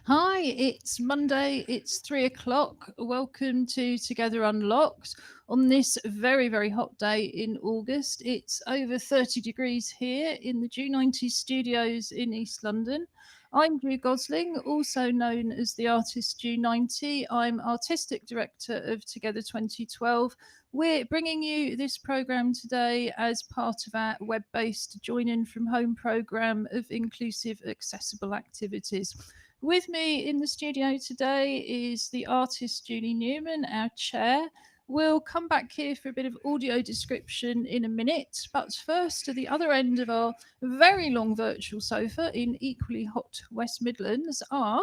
Hi, it's Monday, it's 3 o'clock. Welcome to Together Unlocked on this very, very hot day in August. It's over 30 degrees here in the G90 studios in East London. I'm Drew Gosling, also known as the artist G90. I'm artistic director of Together 2012. We're bringing you this program today as part of our web based join in from home program of inclusive, accessible activities. With me in the studio today is the artist Julie Newman, our chair. We'll come back here for a bit of audio description in a minute, but first, to the other end of our very long virtual sofa in equally hot West Midlands are.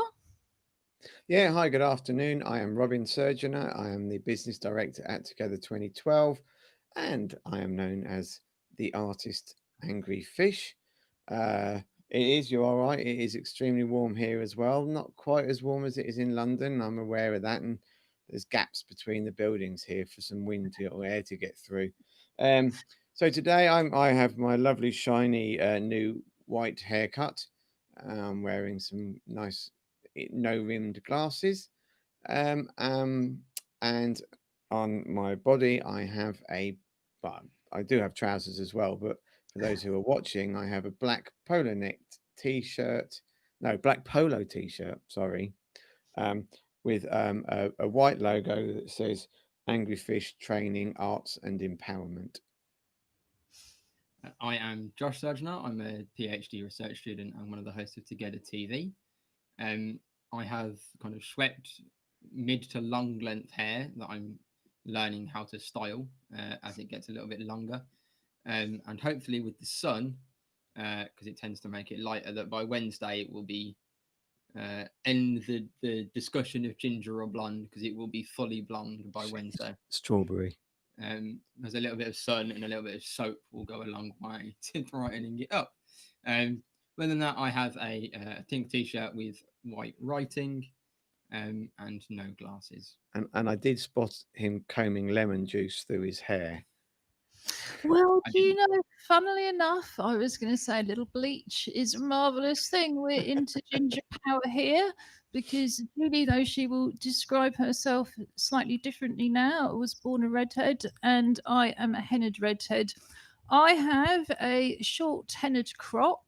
Yeah, hi, good afternoon. I am Robin Surgener. I am the business director at Together 2012, and I am known as the artist Angry Fish. You're all right. It is extremely warm here as well. Not quite as warm as it is in London. I'm aware of that. And there's gaps between the buildings here for some wind or air to get through. Um, so today I have my lovely, shiny, new white haircut. I'm wearing some nice no rimmed glasses. Um, um, and on my body, I have well, I do have trousers as well, but for those who are watching, I have a black polo necked t shirt, no, black polo t shirt, sorry, um, with a white logo that says Angry Fish Training, Arts and Empowerment. I am Josh Surgener. I'm a PhD research student and one of the hosts of Together TV. Um, I have kind of swept mid to long length hair that I'm learning how to style as it gets a little bit longer. And hopefully, with the sun, because it tends to make it lighter, that by Wednesday it will be end the discussion of ginger or blonde because it will be fully blonde by Wednesday. Strawberry. There's a little bit of sun and a little bit of soap will go a long way to brightening it up. Um, Other than that, I have a pink t-shirt with white writing and no glasses. And I did spot him combing lemon juice through his hair. Well, I do you didn't. know, funnily enough, I was going to say a little bleach is a marvellous thing. We're into ginger power here because Julie, though she will describe herself slightly differently now, was born a redhead and I am a henned redhead. I have a short henned crop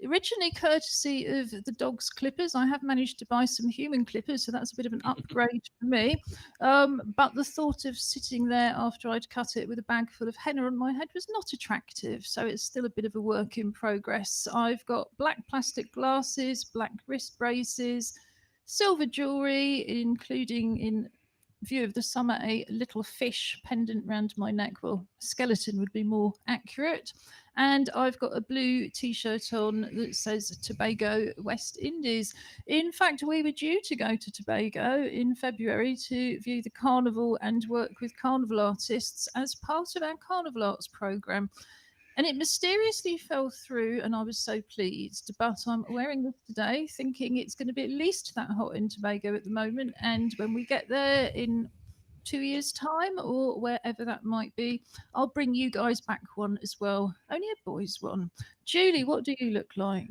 originally courtesy of the dog's clippers. I have managed to buy some human clippers, so that's a bit of an upgrade for me. But the thought of sitting there after I'd cut it with a bag full of henna on my head was not attractive, so it's still a bit of a work in progress. I've got black plastic glasses, black wrist braces, silver jewellery, including in view of the summer a little fish pendant round my neck. Well, skeleton would be more accurate. And I've got a blue t shirt on that says Tobago, West Indies. In fact, we were due to go to Tobago in February to view the carnival and work with carnival artists as part of our carnival arts programme. And it mysteriously fell through, and I was so pleased. But I'm wearing this today, thinking it's going to be at least that hot in Tobago at the moment. And when we get there in 2 years' time, or wherever that might be, I'll bring you guys back one as well. Only a boys' one. Julie, what do you look like?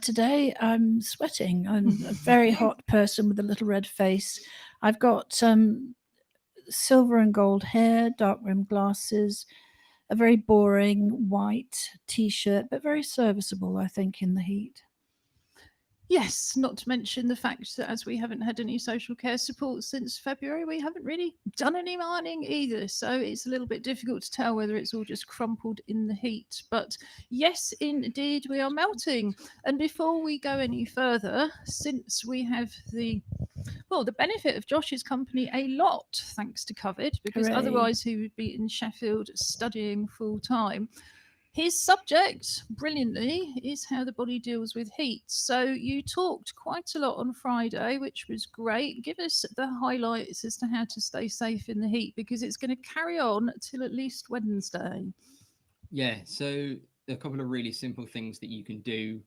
Today I'm sweating. I'm a very hot person with a little red face. I've got silver and gold hair, dark rimmed glasses, a very boring white t shirt, but very serviceable, I think, in the heat. Yes, not to mention the fact that as we haven't had any social care support since February, we haven't really done any mining either. So it's a little bit difficult to tell whether it's all just crumpled in the heat. But yes, indeed, we are melting. And before we go any further, since we have the benefit of Josh's company a lot, thanks to COVID, because Hooray. otherwise he would be in Sheffield studying full time. His subject, brilliantly, is how the body deals with heat. So you talked quite a lot on Friday, which was great. Give us the highlights as to how to stay safe in the heat because it's going to carry on till at least Wednesday. Yeah, so a couple of really simple things that you can do.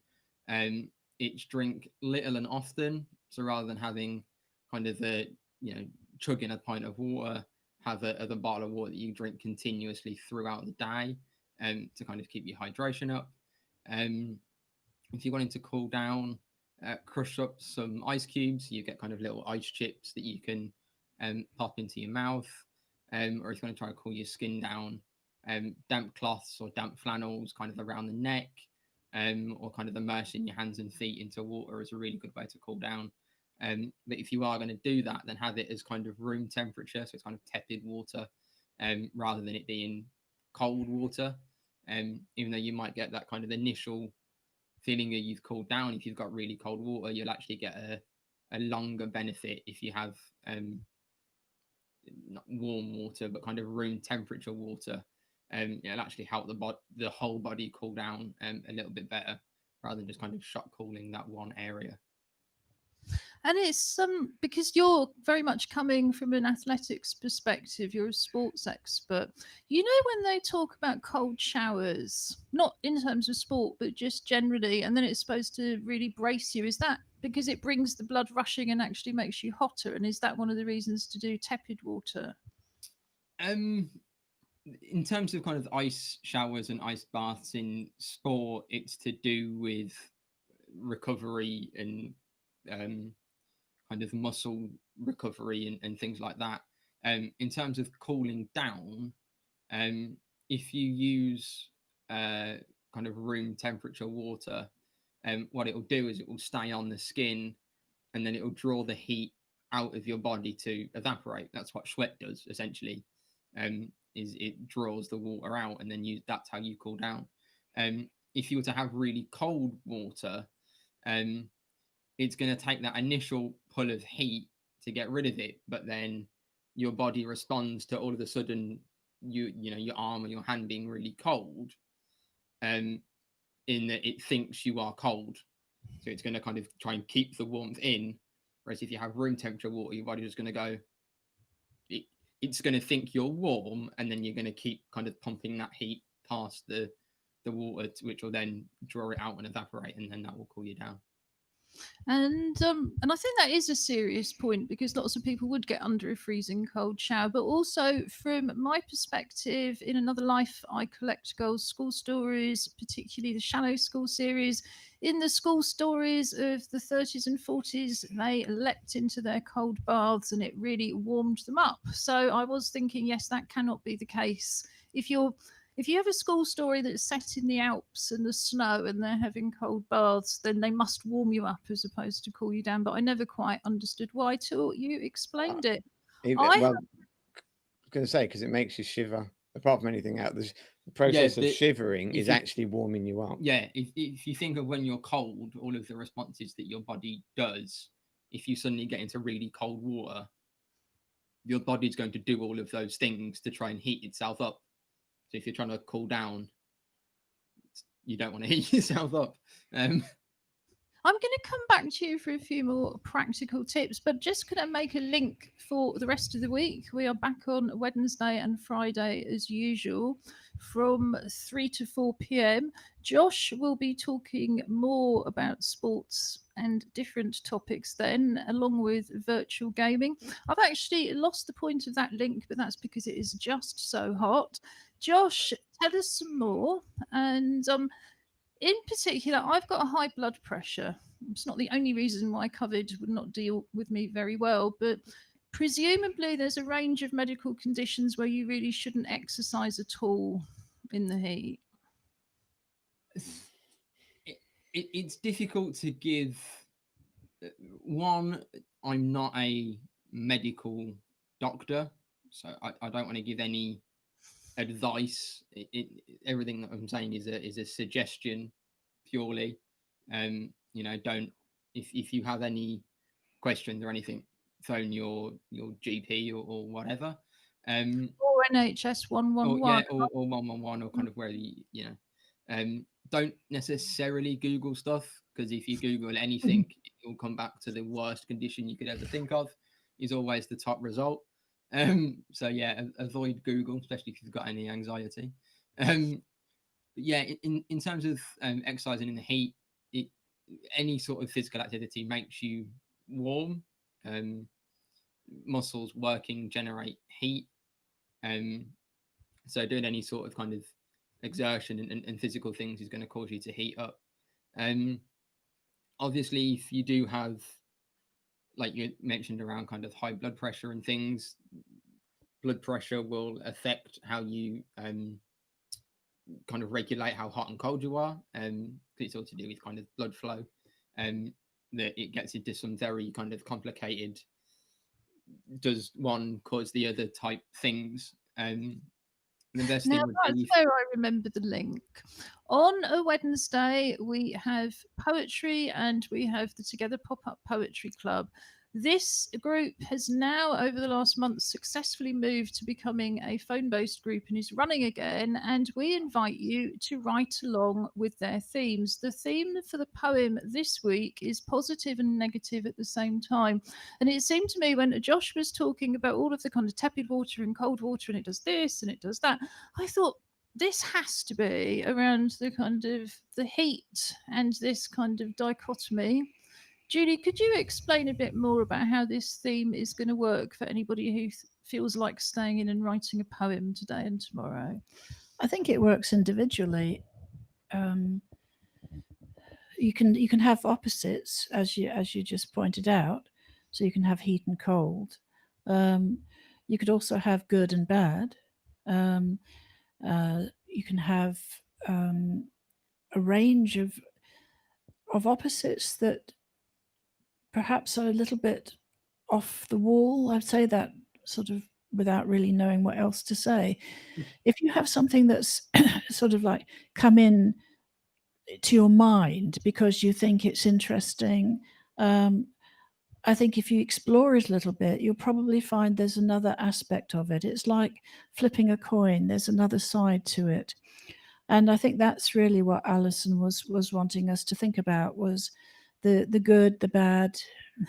Um, it's drink little and often. So rather than having kind of chugging a pint of water, have a bottle of water that you drink continuously throughout the day, to kind of keep your hydration up. Um, if you're wanting to cool down, crush up some ice cubes. You get kind of little ice chips that you can pop into your mouth. Or if you want to try to cool your skin down, damp cloths or damp flannels kind of around the neck, or kind of immersing your hands and feet into water is a really good way to cool down. But if you are going to do that, then have it as kind of room temperature, so it's kind of tepid water, rather than it being cold water. Even though you might get that kind of initial feeling that you've cooled down, if you've got really cold water, you'll actually get a longer benefit if you have not warm water, but kind of room temperature water. It'll actually help the whole body cool down a little bit better, rather than just kind of shock cooling that one area. And it's because you're very much coming from an athletics perspective, you're a sports expert. You know, when they talk about cold showers, not in terms of sport, but just generally, and then it's supposed to really brace you, is that because it brings the blood rushing and actually makes you hotter? And is that one of the reasons to do tepid water? In terms of kind of ice showers and ice baths in sport, it's to do with recovery and kind of muscle recovery and things like that. In terms of cooling down, if you use kind of room temperature water, what it will do is it will stay on the skin, and then it will draw the heat out of your body to evaporate. That's what sweat does essentially. Is it draws the water out, and then that's how you cool down. If you were to have really cold water, it's going to take that initial pull of heat to get rid of it, but then your body responds to all of a sudden you know your arm or your hand being really cold, in that it thinks you are cold, so it's going to kind of try and keep the warmth in. Whereas if you have room temperature water, your body's just going to go, it's going to think you're warm, and then you're going to keep kind of pumping that heat past the water, which will then draw it out and evaporate, and then that will cool you down. And I think that is a serious point, because lots of people would get under a freezing cold shower. But also, from my perspective, in another life, I collect girls' school stories, particularly the Shallow School series. In the school stories of the 30s and 40s, they leapt into their cold baths and it really warmed them up. So I was thinking, yes, that cannot be the case. If you have a school story that's set in the Alps and the snow and they're having cold baths, then they must warm you up as opposed to cool you down. But I never quite understood why till you explained it. Well, I was going to say, because it makes you shiver. Apart from anything else, the process of shivering is actually warming you up. Yeah, if you think of when you're cold, all of the responses that your body does, if you suddenly get into really cold water, your body's going to do all of those things to try and heat itself up. So if you're trying to cool down, you don't want to heat yourself up. I'm going to come back to you for a few more practical tips, but just going to make a link for the rest of the week. We are back on Wednesday and Friday as usual from 3 to 4 p.m. Josh will be talking more about sports and different topics then, along with virtual gaming. I've actually lost the point of that link, but that's because it is just so hot. Josh, tell us some more. And in particular, I've got a high blood pressure. It's not the only reason why COVID would not deal with me very well, but presumably there's a range of medical conditions where you really shouldn't exercise at all in the heat. It's difficult to give. One, I'm not a medical doctor, so I don't want to give any advice. Everything that I'm saying is a suggestion purely. Don't, if you have any questions or anything, phone your GP or whatever, or NHS 111, or 111, or kind of where don't necessarily Google stuff, because if you Google anything, it'll come back to the worst condition you could ever think of is always the top result. So yeah, avoid Google, especially if you've got any anxiety. But yeah, in terms of exercising in the heat, any sort of physical activity makes you warm. Muscles working generate heat. So doing any sort of kind of exertion and physical things is going to cause you to heat up. obviously, if you do have, like you mentioned, around kind of high blood pressure and things, blood pressure will affect how you kind of regulate how hot and cold you are. It's all to do with kind of blood flow. That it gets into some very kind of complicated, does one cause the other type things. The best Now thing would that's be where I remember the link. On a Wednesday, we have poetry and we have the Together Pop Up Poetry Club. This group has now, over the last month, successfully moved to becoming a phone based group and is running again. And we invite you to write along with their themes. The theme for the poem this week is positive and negative at the same time. And it seemed to me when Josh was talking about all of the kind of tepid water and cold water, and it does this and it does that, I thought this has to be around the kind of the heat and this kind of dichotomy. Julie, could you explain a bit more about how this theme is going to work for anybody who feels like staying in and writing a poem today and tomorrow? I think it works individually. You can have opposites, as you just pointed out. So you can have heat and cold. You could also have good and bad. You can have a range of opposites that perhaps are a little bit off the wall. I'd say that sort of without really knowing what else to say. If you have something that's sort of like come in to your mind because you think it's interesting, I think if you explore it a little bit, you'll probably find there's another aspect of it. It's like flipping a coin. There's another side to it. And I think that's really what Alison was wanting us to think about, was the good, the bad,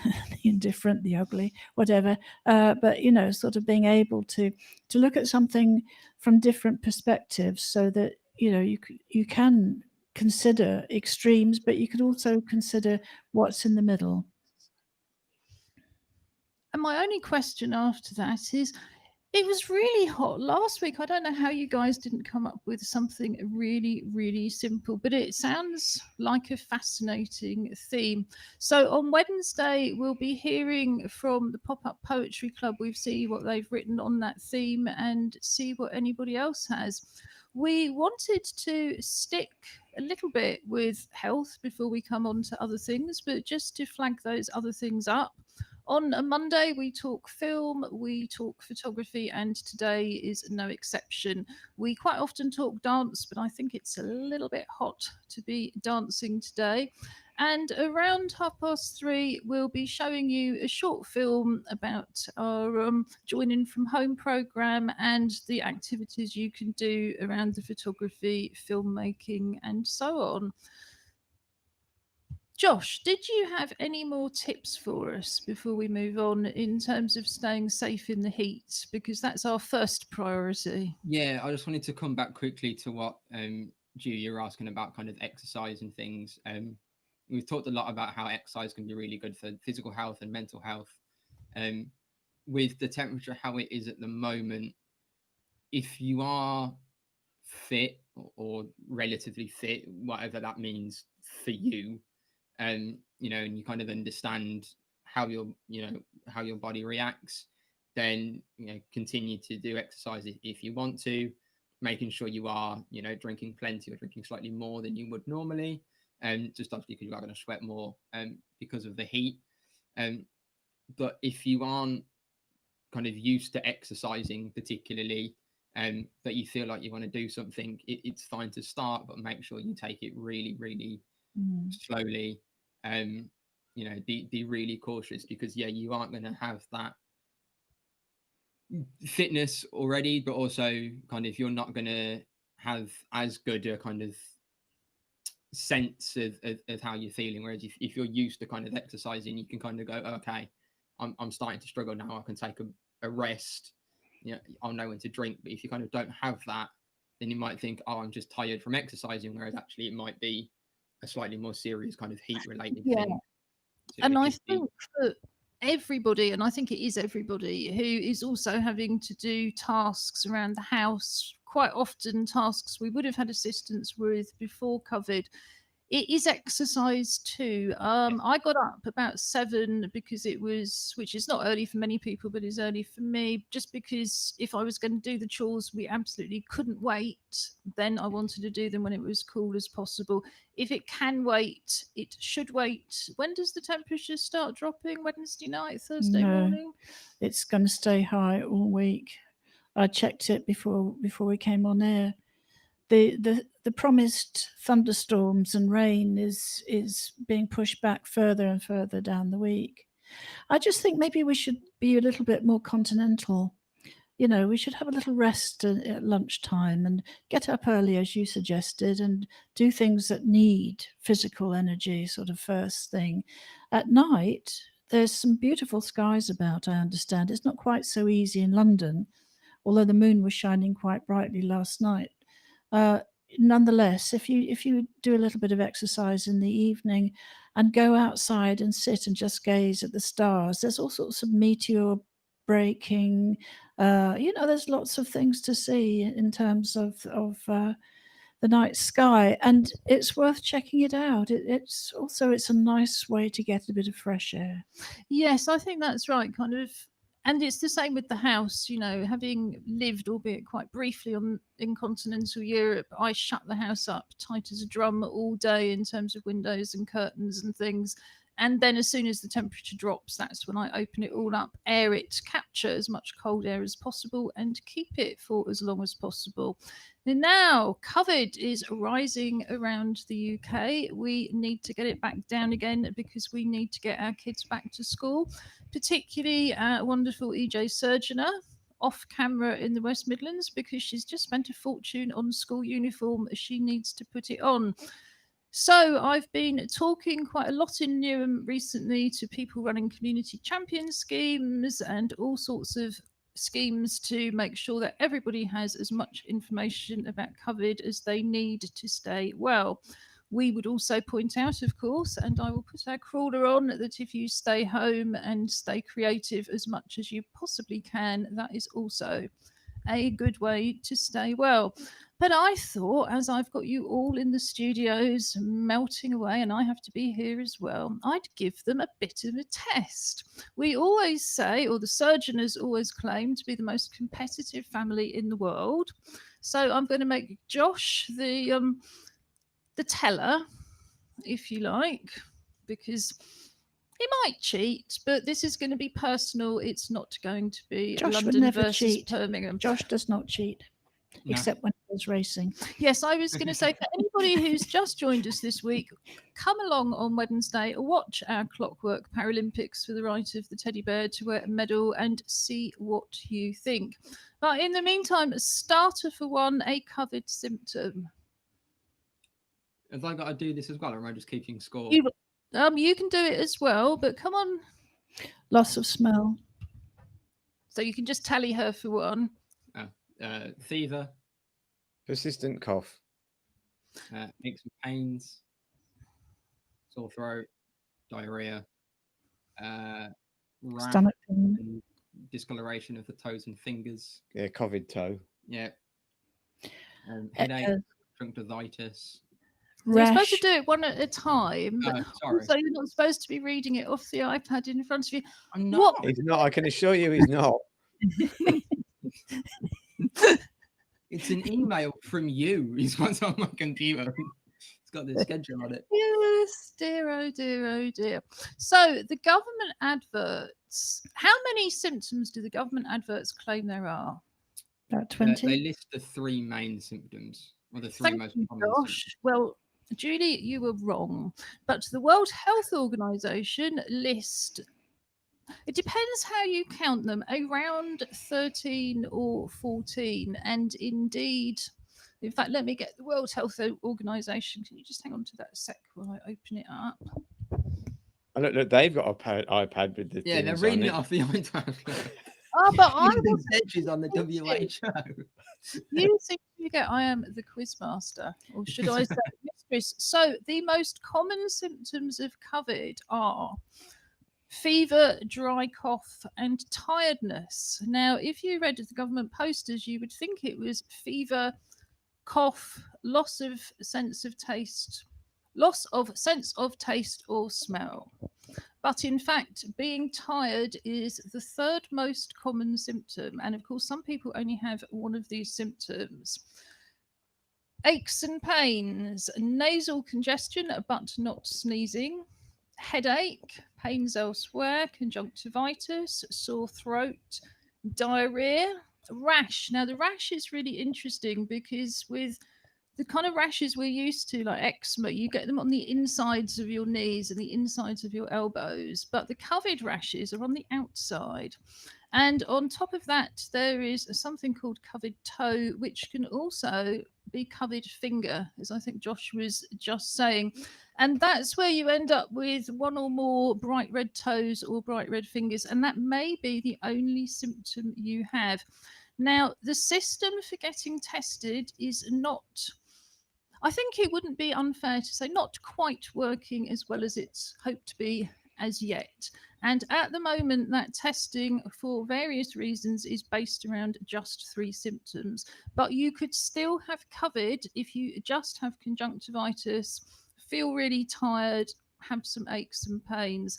the indifferent, the ugly, whatever. But sort of being able to look at something from different perspectives, so that you can consider extremes, but you could also consider what's in the middle. And my only question after that is, it was really hot last week. I don't know how you guys didn't come up with something really, really simple, but it sounds like a fascinating theme. So on Wednesday, we'll be hearing from the Pop Up Poetry Club. We'll see what they've written on that theme and see what anybody else has. We wanted to stick a little bit with health before we come on to other things, but just to flag those other things up. On a Monday, we talk film, we talk photography, and today is no exception. We quite often talk dance, but I think it's a little bit hot to be dancing today. And around 3:30, we'll be showing you a short film about our Joining from Home programme and the activities you can do around the photography, filmmaking, and so on. Josh, did you have any more tips for us before we move on in terms of staying safe in the heat? Because that's our first priority. Yeah, I just wanted to come back quickly to what Julie, you're asking about kind of exercise and things. We've talked a lot about how exercise can be really good for physical health and mental health. With the temperature how it is at the moment, if you are fit or relatively fit, whatever that means for you, and you kind of understand how your body reacts, then continue to do exercise if you want to, making sure you are drinking plenty or drinking slightly more than you would normally, and just obviously because you are going to sweat more because of the heat. But if you aren't kind of used to exercising particularly, but you feel like you want to do something, it's fine to start, but make sure you take it really, really slowly. Be really cautious, because you aren't going to have that fitness already, but also kind of you're not going to have as good a kind of sense of how you're feeling. Whereas if you're used to kind of exercising, you can kind of go, okay, I'm starting to struggle now, I can take a rest, I'll know when to drink. But if you kind of don't have that, then you might think, oh, I'm just tired from exercising, whereas actually it might be a slightly more serious kind of heat related thing. So and I think for everybody, and I think it is everybody, who is also having to do tasks around the house, quite often tasks we would have had assistance with before COVID, It is exercise too. I got up about 7 because it was, which is not early for many people, but is early for me, just because if I was going to do the chores, we absolutely couldn't wait. Then I wanted to do them when it was cool as possible. If it can wait, it should wait. When does the temperature start dropping? Wednesday night, Thursday No. morning? It's going to stay high all week. I checked it before we came on air. The promised thunderstorms and rain is being pushed back further and further down the week. I just think maybe we should be a little bit more continental. You know, we should have a little rest at lunchtime and get up early, as you suggested, and do things that need physical energy sort of first thing. At night, there's some beautiful skies about, I understand. It's not quite so easy in London, although the moon was shining quite brightly last night. Nonetheless, if you do a little bit of exercise in the evening and go outside and sit and just gaze at the stars, there's all sorts of meteor breaking. There's lots of things to see in terms of the night sky, and it's worth checking it out. It's a nice way to get a bit of fresh air. Yes, I think that's right. Kind of, and it's the same with the house. You know, having lived, albeit quite briefly, in continental Europe, I shut the house up tight as a drum all day in terms of windows and curtains and things. And then as soon as the temperature drops, that's when I open it all up, air it, capture as much cold air as possible, and keep it for as long as possible. Now, COVID is rising around the UK. We need to get it back down again because we need to get our kids back to school, particularly wonderful EJ Surgeoner off camera in the West Midlands because she's just spent a fortune on school uniform. She needs to put it on. So I've been talking quite a lot in Newham recently to people running community champion schemes and all sorts of schemes to make sure that everybody has as much information about COVID as they need to stay well. We would also point out, of course, and I will put our crawler on, that if you stay home and stay creative as much as you possibly can, that is also a good way to stay well. But I thought, as I've got you all in the studios melting away and I have to be here as well, I'd give them a bit of a test. We always say, or the Surgeoners always claim, to be the most competitive family in the world. So I'm going to make Josh the teller, if you like, because he might cheat, but this is going to be personal. It's not going to be Josh would London never versus cheat. Birmingham. Josh does not cheat, No. except when he goes racing. Yes, I was going to say, for anybody who's just joined us this week, come along on Wednesday, watch our Clockwork Paralympics for the right of the teddy bear to wear a medal and see what you think. But in the meantime, a starter for one, a COVID symptom. Have I got to do this as well, or am I just keeping score? You can do it as well, but come on. Loss of smell. So you can just tally her for one. Fever, Persistent cough. aches and pains, sore throat, diarrhea, rash, Stomach pain. and discoloration of the toes and fingers. Yeah, COVID toe. Yeah. Headache, Uh, conjunctivitis. You're supposed to Rash. do it one at a time, but Sorry, also you're not supposed to be reading it off the iPad in front of you. I'm What? not. He's not. I can assure you, he's not. It's an email from you. Is what's on my computer. It's got the schedule on it. Yes, dear, oh dear, oh dear. So the government adverts, how many symptoms do the government adverts claim there are? About They 20. list the 3 main symptoms, or the 3 Thank most you, common symptoms. Josh. Well, Julie, you were wrong. But the World Health Organization list, it depends how you count them, around 13 or 14. And indeed, in fact, let me get the World Health Organization. Can you just hang on to that a sec while I open it up? Oh, look, they've got a iPad with the Yeah, they're things reading on it off the iPad. Oh, but I The was sketches on the WHO. You seem to forget I am the quizmaster, or should I say mistress. So the most common symptoms of COVID are fever, dry cough, and tiredness. Now, if you read the government posters, you would think it was fever, cough, loss of sense of taste loss of sense of taste or smell. But in fact, being tired is the third most common symptom. And of course, some people only have one of these symptoms. Aches and pains, nasal congestion, but not sneezing, headache, pains elsewhere, conjunctivitis, sore throat, diarrhea, rash. Now, the rash is really interesting because with the kind of rashes we're used to, like eczema, you get them on the insides of your knees and the insides of your elbows, but the covered rashes are on the outside. And on top of that, there is something called covered toe, which can also be covered finger, as I think Josh was just saying. And that's where you end up with one or more bright red toes or bright red fingers. And that may be the only symptom you have. Now, the system for getting tested is not, I think it wouldn't be unfair to say, not quite working as well as it's hoped to be as yet. And at the moment, that testing for various reasons is based around just 3 symptoms. But you could still have covered if you just have conjunctivitis, feel really tired, have some aches and pains.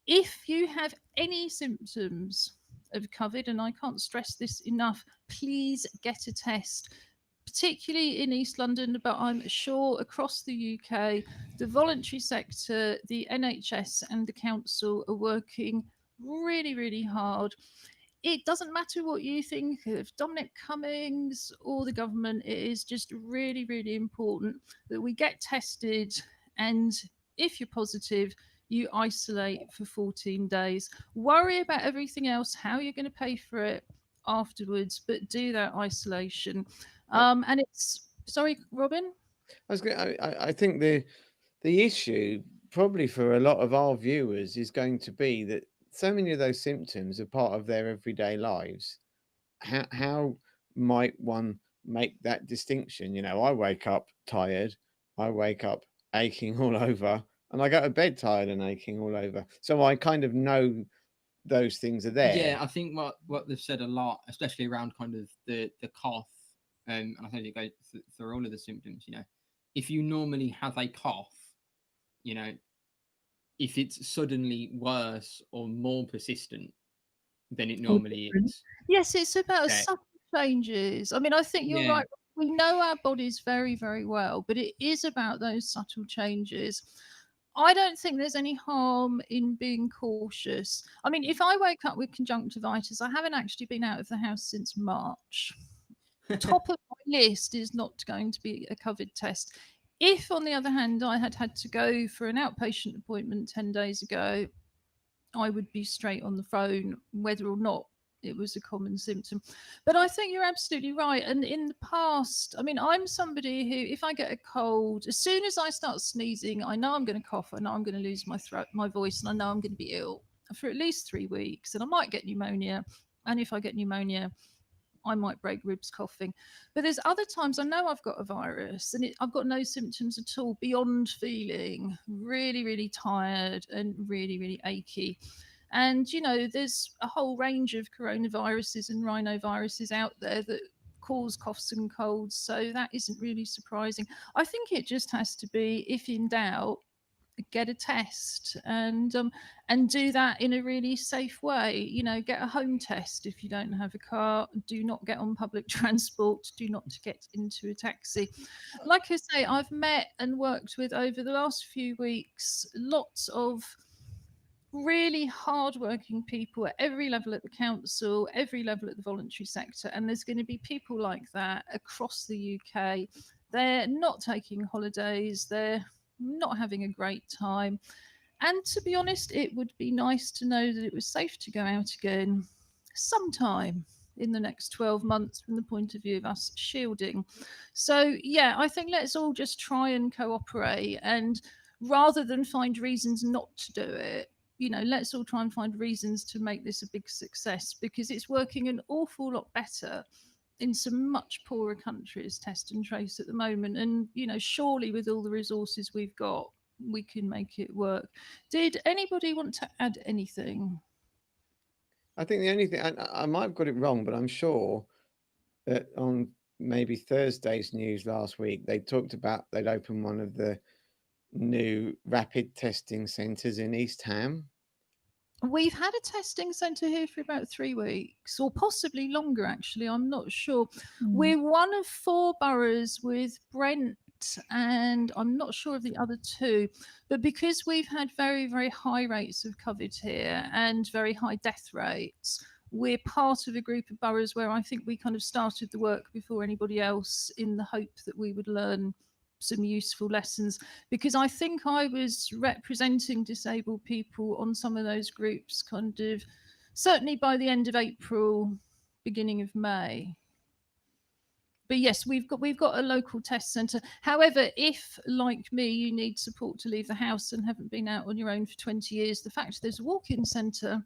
If you have any symptoms of COVID, and I can't stress this enough, please get a test, particularly in East London, but I'm sure across the UK, the voluntary sector, the NHS, and the council are working really, really hard. It doesn't matter what you think of Dominic Cummings or the government, it is just really, really important that we get tested. And if you're positive, you isolate for 14 days. Worry about everything else, how you're going to pay for it afterwards, but do that isolation. And it's, sorry, Robin. I think the issue probably for a lot of our viewers is going to be that so many of those symptoms are part of their everyday lives. How might one make that distinction? You know, I wake up tired, I wake up aching all over, and I go to bed tired and aching all over. So I kind of know those things are there. Yeah, I think what they've said a lot, especially around kind of the cough, and I think it goes through all of the symptoms. You know, if you normally have a cough, you know, if it's suddenly worse or more persistent than it normally is. Yes, it's about Okay. subtle changes. I mean, I think you're Yeah. right. We know our bodies very, very well, but it is about those subtle changes. I don't think there's any harm in being cautious. I mean, if I wake up with conjunctivitis, I haven't actually been out of the house since March. Top of my list is not going to be a COVID test. If, on the other hand, I had had to go for an outpatient appointment 10 days ago, I would be straight on the phone, whether or not it was a common symptom. But I think you're absolutely right. And in the past, I mean, I'm somebody who, if I get a cold, as soon as I start sneezing, I know I'm going to cough, I know I'm going to lose my throat, my voice, and I know I'm going to be ill for at least 3 weeks. And I might get pneumonia. And if I get pneumonia, I might break ribs coughing. But there's other times I know I've got a virus and I've got no symptoms at all beyond feeling really, really tired and really, really achy. And, you know, there's a whole range of coronaviruses and rhinoviruses out there that cause coughs and colds. So that isn't really surprising. I think it just has to be, if in doubt, get a test and do that in a really safe way. You know, get a home test if you don't have a car. Do not get on public transport. Do not get into a taxi. Like I say, I've met and worked with over the last few weeks lots of really hardworking people at every level at the council, every level at the voluntary sector, and there's going to be people like that across the UK. They're not taking holidays, they're not having a great time. And to be honest, it would be nice to know that it was safe to go out again sometime in the next 12 months from the point of view of us shielding. So, yeah, I think let's all just try and cooperate. And rather than find reasons not to do it, you know, let's all try and find reasons to make this a big success, because it's working an awful lot better in some much poorer countries, test and trace at the moment. And, you know, surely with all the resources we've got, we can make it work. Did anybody want to add anything? I think the only thing, I might have got it wrong, but I'm sure that on maybe Thursday's news last week, they talked about they'd opened one of the new rapid testing centres in East Ham? We've had a testing centre here for about 3 weeks, or possibly longer, actually. I'm not sure. We're one of 4 boroughs with Brent, and I'm not sure of the other 2. But because we've had very, very high rates of COVID here and very high death rates, we're part of a group of boroughs where I think we kind of started the work before anybody else, in the hope that we would learn some useful lessons, because I think I was representing disabled people on some of those groups kind of certainly by the end of April, beginning of May. But yes, we've got a local test centre. However, if, like me, you need support to leave the house and haven't been out on your own for 20 years, the fact there's a walk-in centre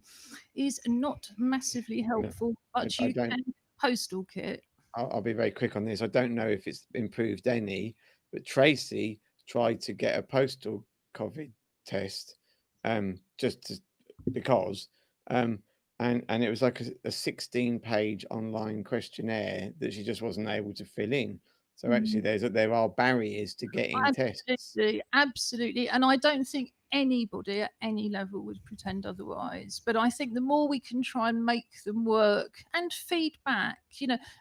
is not massively helpful, but you can postal kit. I'll be very quick on this. I don't know if it's improved any, but Tracy tried to get a postal COVID test, because, and it was like a 16-page online questionnaire that she just wasn't able to fill in. So actually, there are barriers to getting tests. Absolutely, and I don't think anybody at any level would pretend otherwise. But I think the more we can try and make them work and feedback,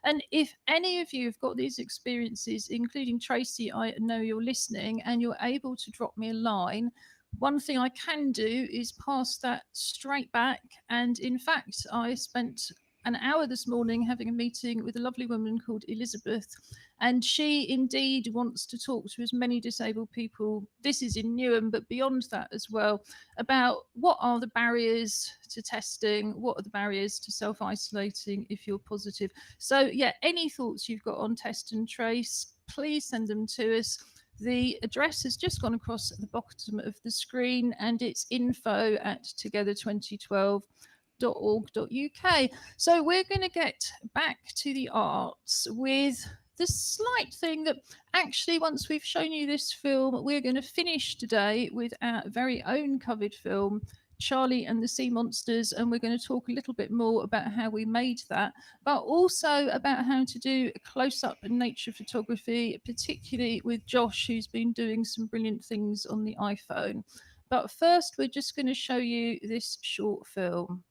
and if any of you have got these experiences, including Tracy, I know you're listening and you're able to drop me a line. One thing I can do is pass that straight back. And in fact, I spent an hour this morning having a meeting with a lovely woman called Elizabeth, and she indeed wants to talk to as many disabled people, this is in Newham, but beyond that as well, about what are the barriers to testing, what are the barriers to self-isolating if you're positive. So yeah, any thoughts you've got on test and trace, please send them to us. The address has just gone across at the bottom of the screen, and it's info@together2012.org.uk. So we're going to get back to the arts with the slight thing that actually, once we've shown you this film, we're going to finish today with our very own COVID film, Charlie and the Sea Monsters, and we're going to talk a little bit more about how we made that, but also about how to do close-up nature photography, particularly with Josh, who's been doing some brilliant things on the iPhone. But first, we're just going to show you this short film.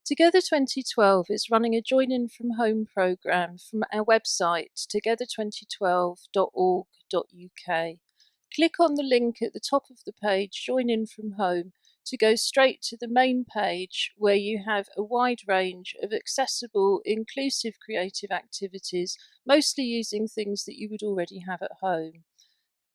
Together 2012 is running a Join In From Home programme from our website, together2012.org.uk. Click on the link at the top of the page, Join In From Home, to go straight to the main page, where you have a wide range of accessible, inclusive creative activities, mostly using things that you would already have at home.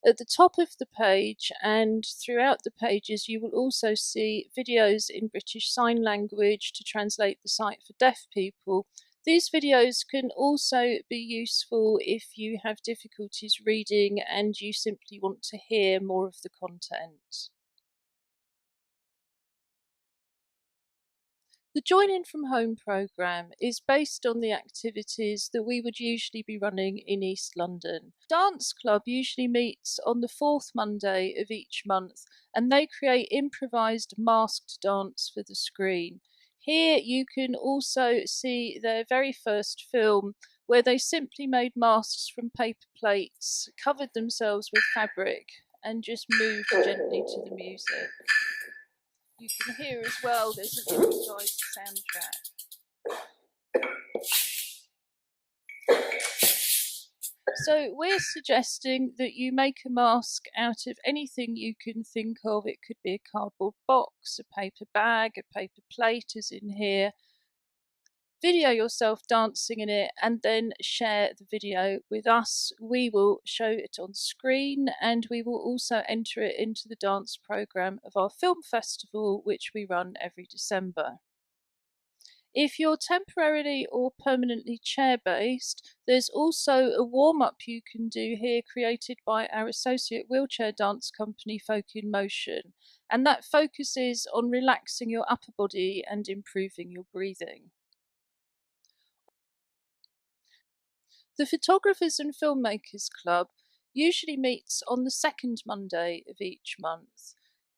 At the top of the page and throughout the pages, you will also see videos in British Sign Language to translate the site for deaf people. These videos can also be useful if you have difficulties reading and you simply want to hear more of the content. The Join In From Home programme is based on the activities that we would usually be running in East London. Dance Club usually meets on the 4th Monday of each month, and they create improvised masked dance for the screen. Here you can also see their very first film, where they simply made masks from paper plates, covered themselves with fabric, and just moved gently to the music. You can hear as well, there's an improvised soundtrack. So we're suggesting that you make a mask out of anything you can think of. It could be a cardboard box, a paper bag, a paper plate, as in here. Video yourself dancing in it and then share the video with us. We will show it on screen, and we will also enter it into the dance programme of our film festival, which we run every December. If you're temporarily or permanently chair-based, there's also a warm-up you can do here, created by our associate wheelchair dance company Folk in Motion, and that focuses on relaxing your upper body and improving your breathing. The Photographers and Filmmakers Club usually meets on the 2nd Monday of each month.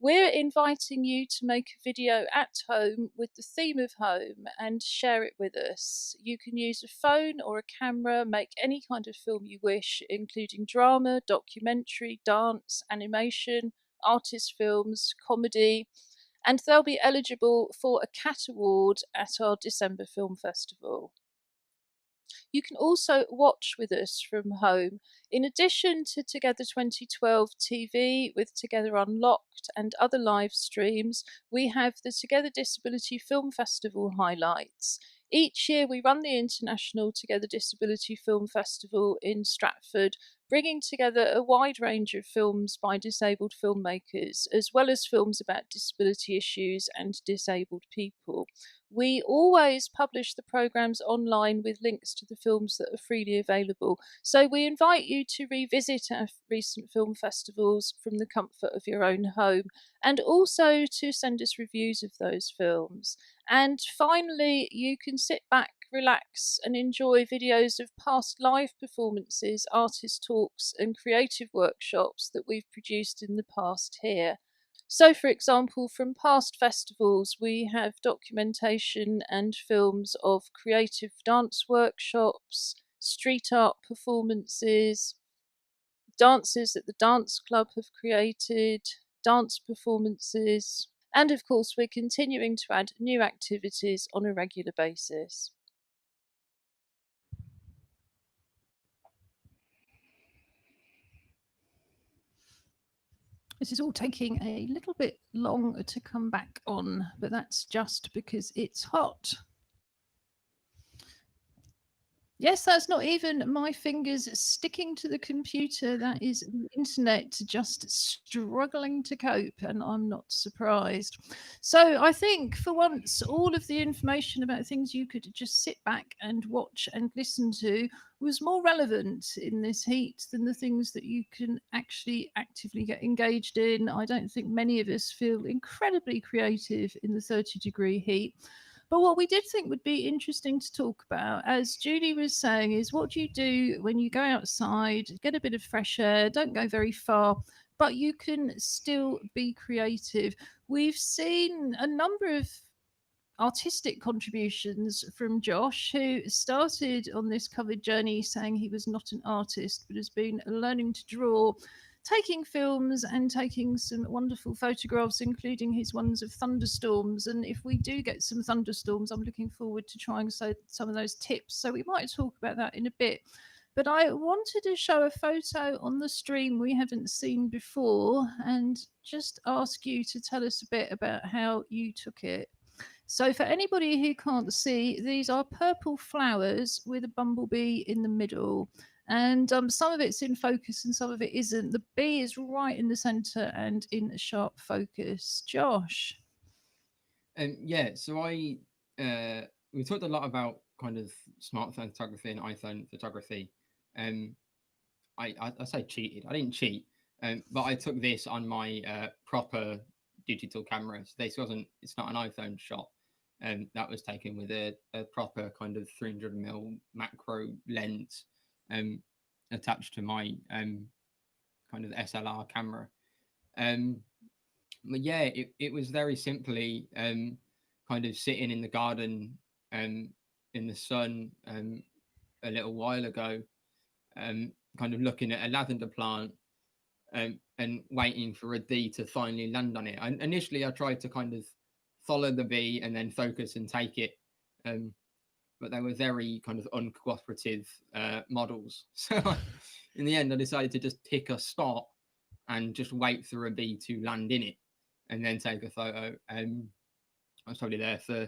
We're inviting you to make a video at home with the theme of home and share it with us. You can use a phone or a camera, make any kind of film you wish, including drama, documentary, dance, animation, artist films, comedy, and they'll be eligible for a CAT award at our December Film Festival. You can also watch with us from home. In addition to Together 2012 TV with Together Unlocked and other live streams, we have the Together Disability Film Festival highlights. Each year we run the International Together Disability Film Festival in Stratford, bringing together a wide range of films by disabled filmmakers, as well as films about disability issues and disabled people. We always publish the programmes online with links to the films that are freely available. So we invite you to revisit our recent film festivals from the comfort of your own home, and also to send us reviews of those films. And finally, you can sit back, relax, and enjoy videos of past live performances, artist talks, and creative workshops that we've produced in the past here. So, for example, from past festivals, we have documentation and films of creative dance workshops, street art performances, dances that the dance club have created, dance performances, and of course, we're continuing to add new activities on a regular basis. This is all taking a little bit long to come back on, but that's just because it's hot. Yes, that's not even my fingers sticking to the computer. That is the internet just struggling to cope, and I'm not surprised. So I think for once, all of the information about things you could just sit back and watch and listen to was more relevant in this heat than the things that you can actually actively get engaged in. I don't think many of us feel incredibly creative in the 30-degree heat. But what we did think would be interesting to talk about, as Julie was saying, is what do you do when you go outside, get a bit of fresh air, don't go very far, but you can still be creative. We've seen a number of artistic contributions from Josh, who started on this covered journey saying he was not an artist, but has been learning to draw, taking films and taking some wonderful photographs, including his ones of thunderstorms. And if we do get some thunderstorms, I'm looking forward to trying some of those tips. So we might talk about that in a bit. But I wanted to show a photo on the stream we haven't seen before and just ask you to tell us a bit about how you took it. So for anybody who can't see, these are purple flowers with a bumblebee in the middle. And some of it's in focus and some of it isn't. The bee is right in the center and in sharp focus. Josh. Yeah, so we talked a lot about kind of smartphone photography and iPhone photography. I say cheated. I didn't cheat, but I took this on my proper digital camera. So it's not an iPhone shot. That was taken with a proper kind of 300mm macro lens attached to my kind of SLR camera. But yeah, it was very simply kind of sitting in the garden in the sun a little while ago, kind of looking at a lavender plant and waiting for a bee to finally land on it. Initially, I tried to kind of follow the bee and then focus and take it, but they were very kind of uncooperative models. So in the end, I decided to just pick a spot and just wait for a bee to land in it and then take a photo. I was probably there for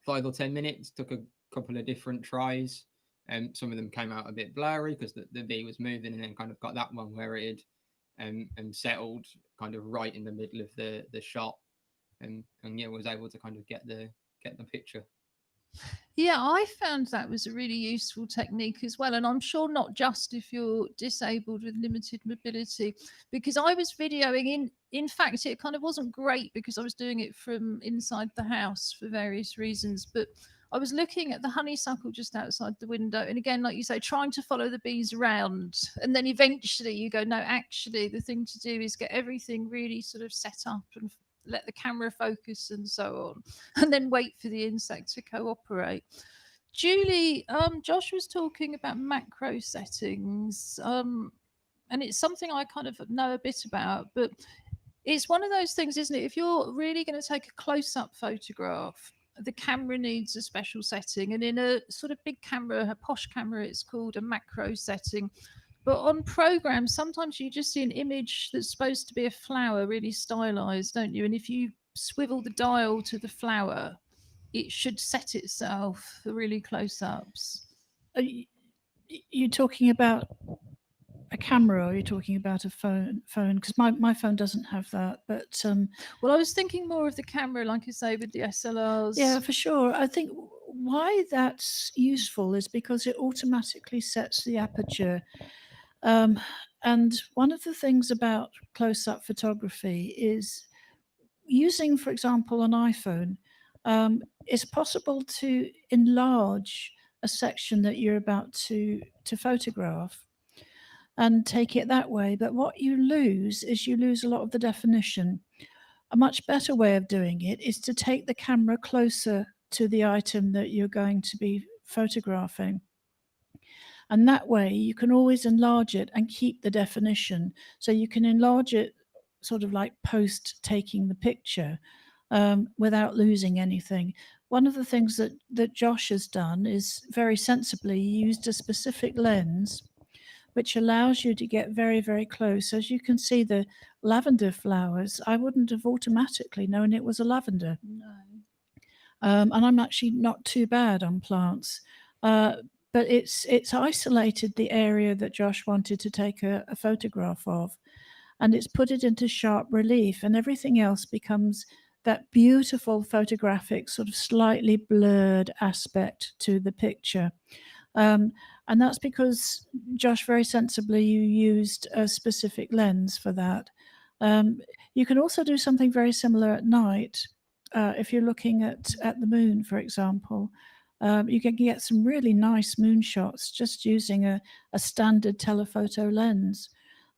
5 or 10 minutes, took a couple of different tries. Some of them came out a bit blurry because the bee was moving, and then kind of got that one where it had and settled kind of right in the middle of the shot, and yeah, was able to kind of get the picture. Yeah, I found that was a really useful technique as well. And I'm sure not just if you're disabled with limited mobility, because I was videoing in fact, it kind of wasn't great because I was doing it from inside the house for various reasons. But I was looking at the honeysuckle just outside the window, and again, like you say, trying to follow the bees around, and then eventually you go, no, actually, the thing to do is get everything really sort of set up and let the camera focus and so on, and then wait for the insect to cooperate. Julie, Josh was talking about macro settings, and it's something I kind of know a bit about, but it's one of those things, isn't it? If you're really going to take a close-up photograph, the camera needs a special setting, and in a sort of big camera, a posh camera, it's called a macro setting. But on programs, sometimes you just see an image that's supposed to be a flower, really stylized, don't you? And if you swivel the dial to the flower, it should set itself for really close-ups. Are you talking about a camera, or are you talking about a phone? Because my phone doesn't have that. But Well, I was thinking more of the camera, like I say, with the SLRs. yeah, for sure. I think why that's useful is because it automatically sets the aperture. And one of the things about close-up photography is using, for example, an iPhone. It's possible to enlarge a section that you're about to photograph and take it that way. But what you lose is you lose a lot of the definition. A much better way of doing it is to take the camera closer to the item that you're going to be photographing. And that way you can always enlarge it and keep the definition. So you can enlarge it sort of like post taking the picture without losing anything. One of the things that Josh has done is very sensibly used a specific lens which allows you to get very, very close. As you can see, the lavender flowers, I wouldn't have automatically known it was a lavender. No. And I'm actually not too bad on plants. But it's isolated the area that Josh wanted to take a photograph of, and it's put it into sharp relief, and everything else becomes that beautiful photographic sort of slightly blurred aspect to the picture. And that's because, Josh, very sensibly, you used a specific lens for that. You can also do something very similar at night. If you're looking at the moon, for example, you can get some really nice moon shots just using a standard telephoto lens.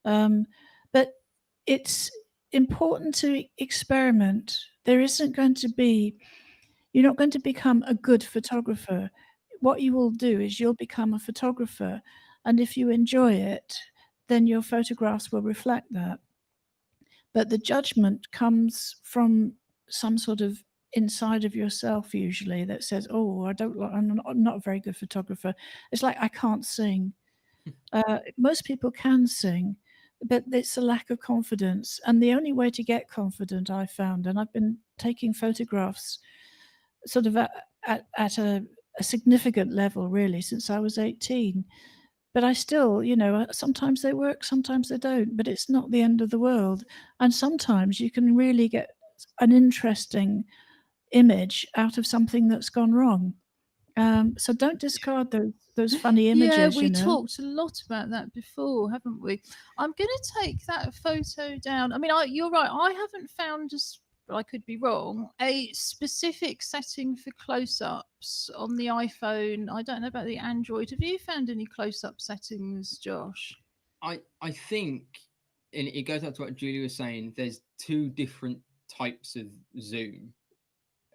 But it's important to experiment. There isn't going to be, you're not going to become a good photographer. What you will do is you'll become a photographer, and if you enjoy it, then your photographs will reflect that. But the judgment comes from some sort of inside of yourself usually that says, oh, I'm not a very good photographer. It's like I can't sing. Most people can sing, but it's a lack of confidence. And the only way to get confident, I found, and I've been taking photographs sort of at a significant level really since I was 18, but I still, sometimes they work, sometimes they don't, but it's not the end of the world. And sometimes you can really get an interesting image out of something that's gone wrong. So don't discard those funny images. Yeah, we talked a lot about that before, haven't we? I'm going to take that photo down. I mean, you're right. I haven't found but I could be wrong, a specific setting for close-ups on the iPhone. I don't know about the Android. Have you found any close-up settings, Josh? I think, and it goes back to what Julie was saying, there's two different types of zoom.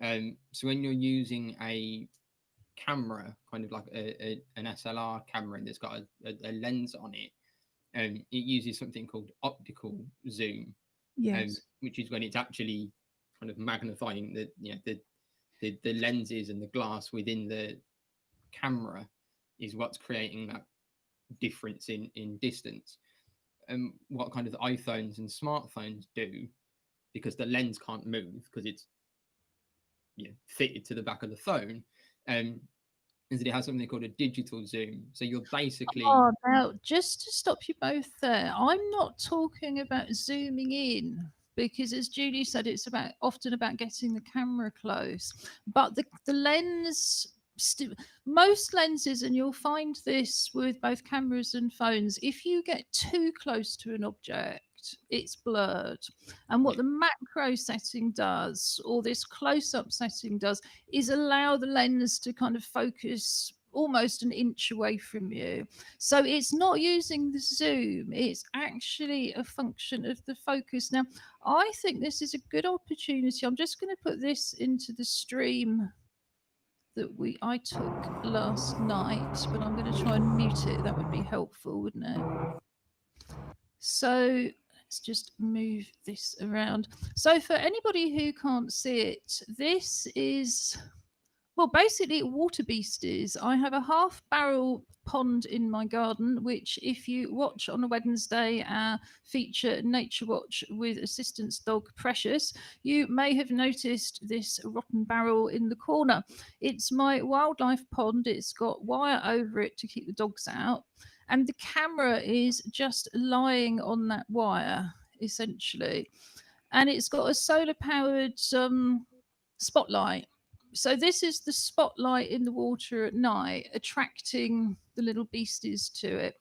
So when you're using a camera, kind of like an SLR camera, and there's got a lens on it, it uses something called optical zoom. Yes. Which is when it's actually kind of magnifying the lenses and the glass within the camera is what's creating that difference in distance. What kind of iPhones and smartphones do, because the lens can't move because it's fitted to the back of the phone, is that it has something called a digital zoom. So you're basically... Oh, now, just to stop you both there, I'm not talking about zooming in, because as Julie said, it's often about getting the camera close. But the lens, most lenses, and you'll find this with both cameras and phones, if you get too close to an object, effect, it's blurred. And what the macro setting does, or this close-up setting does, is allow the lens to kind of focus almost an inch away from you. So it's not using the zoom, it's actually a function of the focus. Now, I think this is a good opportunity. I'm just going to put this into the stream that I took last night, but I'm going to try and mute it. That would be helpful, wouldn't it? So let's just move this around. So for anybody who can't see it, this is, well, basically water beasties. I have a half barrel pond in my garden, which if you watch on a Wednesday, our feature Nature Watch with assistance dog Precious, you may have noticed this rotten barrel in the corner. It's my wildlife pond. It's got wire over it to keep the dogs out. And the camera is just lying on that wire, essentially. And it's got a solar powered spotlight. So this is the spotlight in the water at night, attracting the little beasties to it.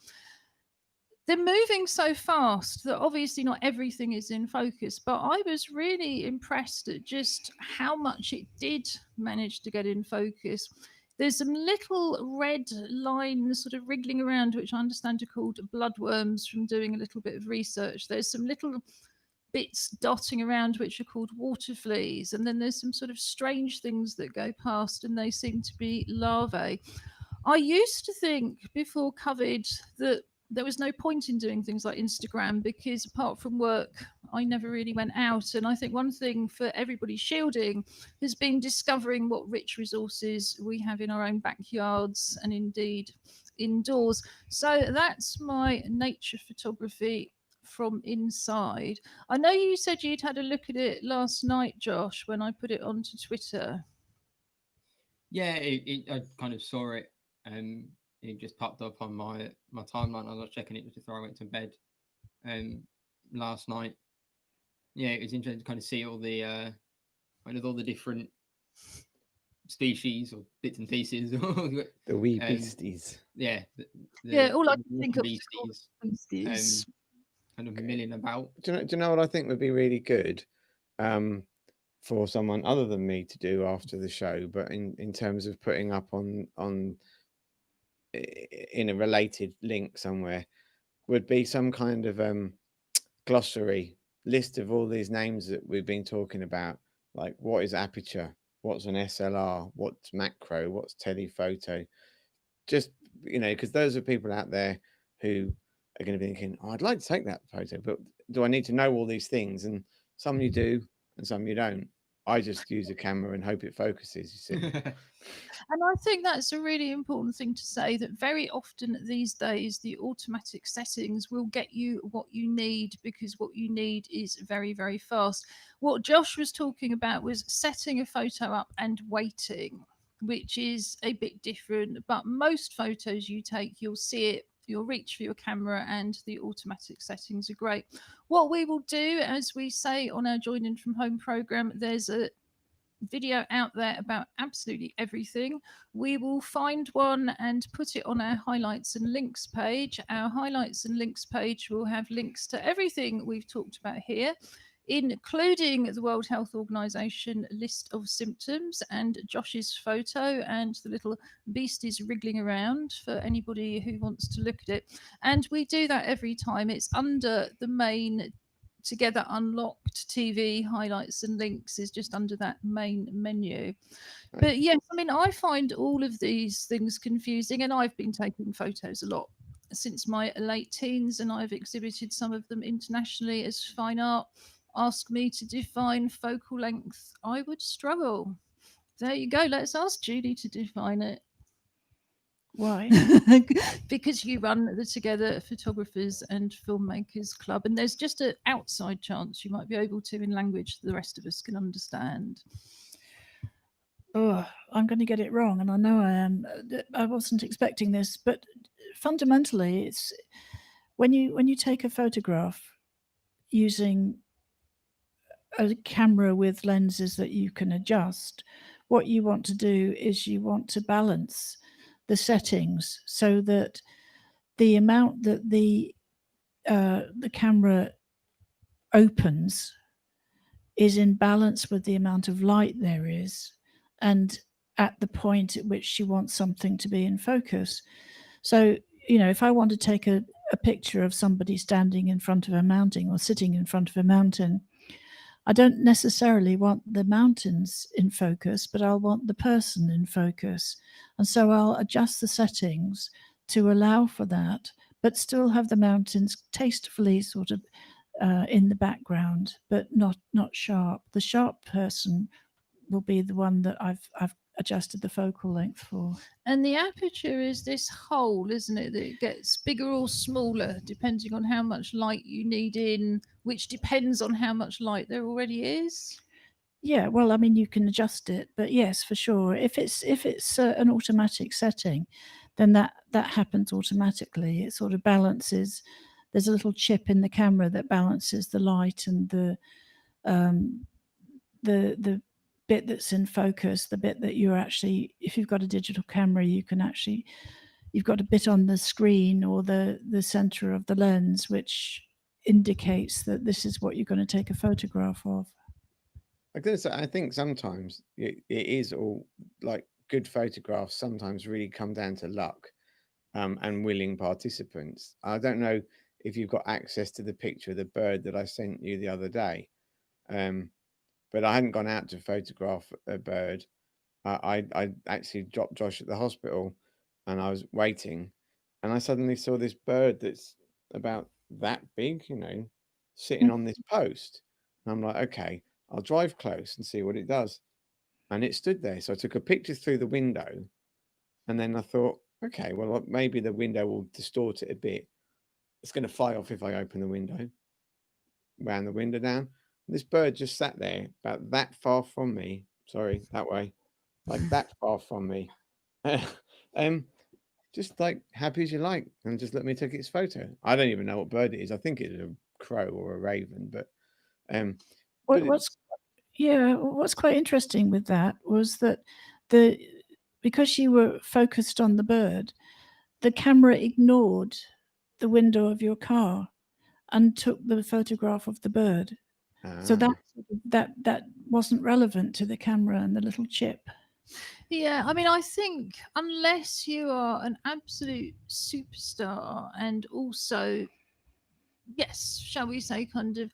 They're moving so fast that obviously not everything is in focus, but I was really impressed at just how much it did manage to get in focus. There's some little red lines sort of wriggling around, which I understand are called bloodworms from doing a little bit of research. There's some little bits dotting around which are called water fleas, and then there's some sort of strange things that go past and they seem to be larvae. I used to think before COVID that there was no point in doing things like Instagram because apart from work I never really went out, and I think one thing for everybody shielding has been discovering what rich resources we have in our own backyards and indeed indoors. So that's my nature photography from inside. I know you said you'd had a look at it last night, Josh, when I put it onto Twitter. Yeah, I kind of saw it, and it just popped up on my timeline. I was checking it just before I went to bed last night. Yeah, it was interesting to kind of see all the kind of all the different species or bits and pieces. The wee beasties. Yeah. All I can think of is beasties. Kind of milling about. Do you know what I think would be really good for someone other than me to do after the show, but in terms of putting up on in a related link somewhere, would be some kind of glossary list of all these names that we've been talking about, like what is aperture, what's an SLR, what's macro, what's telephoto. Just, because those are people out there who are going to be thinking, oh, I'd like to take that photo, but do I need to know all these things? And some you do and some you don't. I just use a camera and hope it focuses, you see. And I think that's a really important thing to say, that very often these days the automatic settings will get you what you need because what you need is very, very fast. What Josh was talking about was setting a photo up and waiting, which is a bit different. But most photos you take, you'll see it, you'll reach for your camera and the automatic settings are great. What we will do, as we say on our Joining from Home program, there's a video out there about absolutely everything. We will find one and put it on our highlights and links page. Our highlights and links page will have links to everything we've talked about here, including the World Health Organization list of symptoms and Josh's photo and the little beasties wriggling around for anybody who wants to look at it. And we do that every time. It's under the main Together Unlocked TV highlights and links, is just under that main menu. But yes, I mean, I find all of these things confusing, and I've been taking photos a lot since my late teens, and I've exhibited some of them internationally as fine art. Ask me to define focal length, I would struggle. There you go. Let's ask Judy to define it. Why? Because you run the Together Photographers and Filmmakers Club, and there's just an outside chance you might be able to in language the rest of us can understand. Oh, I'm going to get it wrong, and I know I am. I wasn't expecting this, but fundamentally, it's when you take a photograph using a camera with lenses that you can adjust, what you want to do is you want to balance the settings so that the amount that the camera opens is in balance with the amount of light there is, and at the point at which she wants something to be in focus. So, if I want to take a picture of somebody standing in front of a mountain or sitting in front of a mountain, I don't necessarily want the mountains in focus, but I'll want the person in focus. And so I'll adjust the settings to allow for that, but still have the mountains tastefully sort of in the background, but not sharp. The sharp person will be the one that I've adjusted the focal length for. And the aperture is this hole, isn't it? That it gets bigger or smaller depending on how much light you need in, which depends on how much light there already is. Yeah, well, I mean, you can adjust it, but yes, for sure. If it's an automatic setting, then that happens automatically. It sort of balances. There's a little chip in the camera that balances the light and the bit that's in focus, the bit that you're actually, if you've got a digital camera, you can actually, you've got a bit on the screen or the center of the lens, which indicates that this is what you're going to take a photograph of. I'm gonna say, I think sometimes it is all like good photographs sometimes really come down to luck, and willing participants. I don't know if you've got access to the picture of the bird that I sent you the other day, but I hadn't gone out to photograph a bird. I actually dropped Josh at the hospital, and I was waiting, and I suddenly saw this bird that's about that big, sitting on this post. And I'm like, okay, I'll drive close and see what it does. And it stood there. So I took a picture through the window, and then I thought, okay, well, maybe the window will distort it a bit. It's going to fly off if I open the window, ran the window down. This bird just sat there about that far from me. Sorry, that way, like that far from me. Just like happy as you like, and just let me take its photo. I don't even know what bird it is. I think it's a crow or a raven, but what's quite interesting with that was that because you were focused on the bird, the camera ignored the window of your car and took the photograph of the bird. So that wasn't relevant to the camera and the little chip. Yeah, I mean, I think unless you are an absolute superstar and also, yes, shall we say, kind of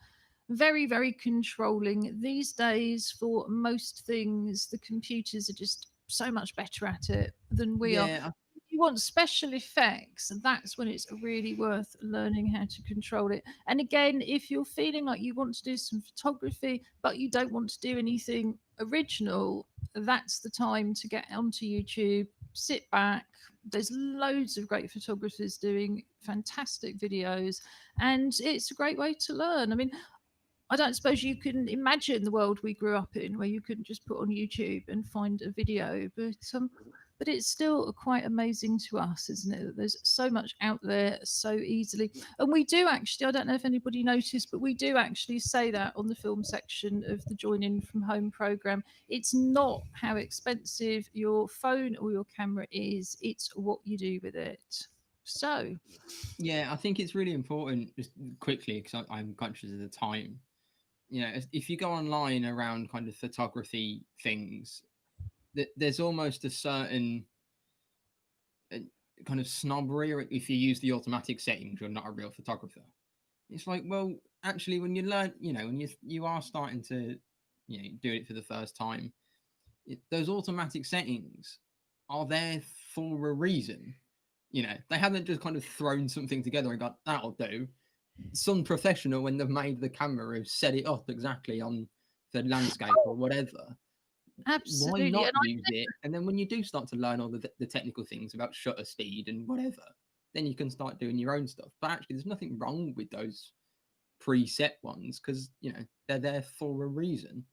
very, very controlling. These days, for most things, the computers are just so much better at it than we are. Yeah, If you want special effects, that's when it's really worth learning how to control it. And again, if you're feeling like you want to do some photography, but you don't want to do anything original, that's the time to get onto YouTube, sit back. There's loads of great photographers doing fantastic videos, and it's a great way to learn. I mean, I don't suppose you can imagine the world we grew up in where you couldn't just put on YouTube and find a video, but it's still quite amazing to us, isn't it? That there's so much out there so easily. And we do actually, I don't know if anybody noticed, but we do actually say that on the film section of the Join In From Home program. It's not how expensive your phone or your camera is, it's what you do with it. So, yeah, I think it's really important, just quickly, because I'm conscious of the time. If you go online around kind of photography things, there's almost a certain kind of snobbery, or if you use the automatic settings, you're not a real photographer. It's like, well, actually, when you learn, when you are starting to, do it for the first time, those automatic settings are there for a reason. They haven't just kind of thrown something together and got, that'll do. Some professional, when they've made the camera, have set it up exactly on the landscape or whatever. absolutely. Why not And use it? And then when you do start to learn all the technical things about shutter speed and whatever, then you can start doing your own stuff. But actually, there's nothing wrong with those preset ones, because they're there for a reason.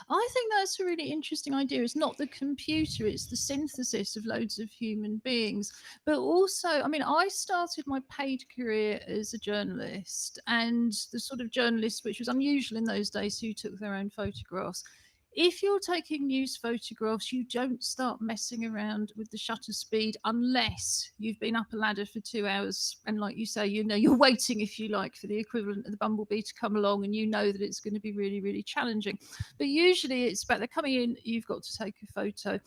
I think that's a really interesting idea. It's not the computer, it's the synthesis of loads of human beings. But also, I mean, I started my paid career as a journalist, and the sort of journalist, which was unusual in those days, who took their own photographs. If you're taking news photographs, you don't start messing around with the shutter speed unless you've been up a ladder for 2 hours. And like you say, you're waiting, if you like, for the equivalent of the bumblebee to come along, and you know that it's going to be really, really challenging. But usually it's about they're coming in, you've got to take a photo.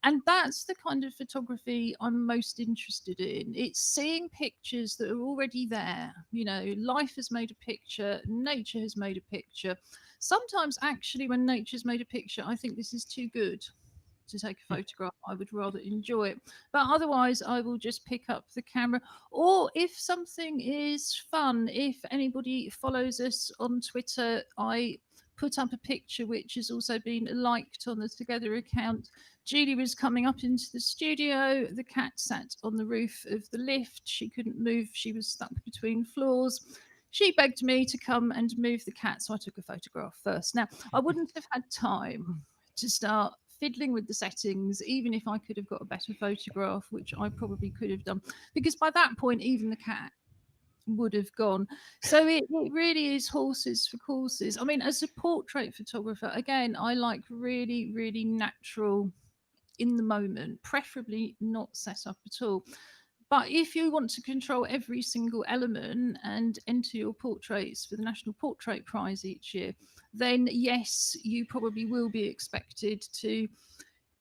And that's the kind of photography I'm most interested in. It's seeing pictures that are already there. Life has made a picture, nature has made a picture. Sometimes, actually, when nature's made a picture, I think this is too good to take a photograph. I would rather enjoy it. But otherwise, I will just pick up the camera. Or if something is fun, if anybody follows us on Twitter, I put up a picture which has also been liked on the Together account. Julie was coming up into the studio. The cat sat on the roof of the lift. She couldn't move. She was stuck between floors. She begged me to come and move the cat, so I took a photograph first. Now, I wouldn't have had time to start fiddling with the settings, even if I could have got a better photograph, which I probably could have done, because by that point, even the cat would have gone. So it really is horses for courses. I mean, as a portrait photographer, again, I like really, really natural, in the moment, preferably not set up at all. But if you want to control every single element and enter your portraits for the National Portrait Prize each year, then yes, you probably will be expected to,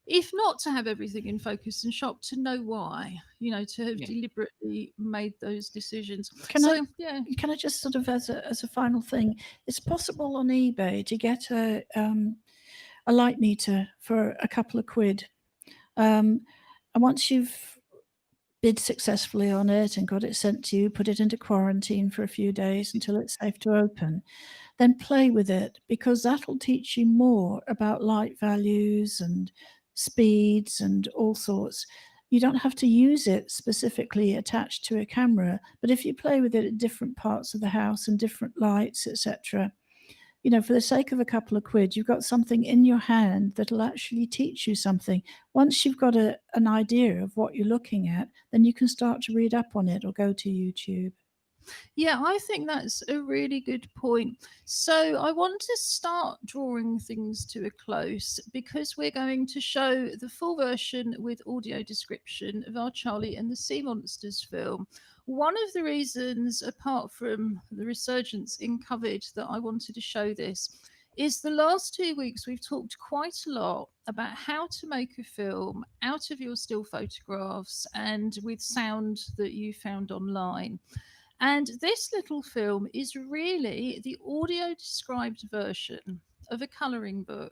if not to have everything in focus and sharp, to know why, to have deliberately made those decisions. Can I just sort of, as a final thing, it's possible on eBay to get a light meter for a couple of quid. And once you've bid successfully on it and got it sent to you, put it into quarantine for a few days until it's safe to open, then play with it, because that'll teach you more about light values and speeds and all sorts. You don't have to use it specifically attached to a camera, but if you play with it at different parts of the house and different lights, etc., for the sake of a couple of quid, you've got something in your hand that'll actually teach you something. Once you've got an idea of what you're looking at, then you can start to read up on it or go to YouTube. Yeah, I think that's a really good point. So I want to start drawing things to a close, because we're going to show the full version with audio description of our Charlie and the Sea Monsters film. One of the reasons, apart from the resurgence in COVID, that I wanted to show this is the last 2 weeks we've talked quite a lot about how to make a film out of your still photographs and with sound that you found online. And this little film is really the audio described version of a colouring book.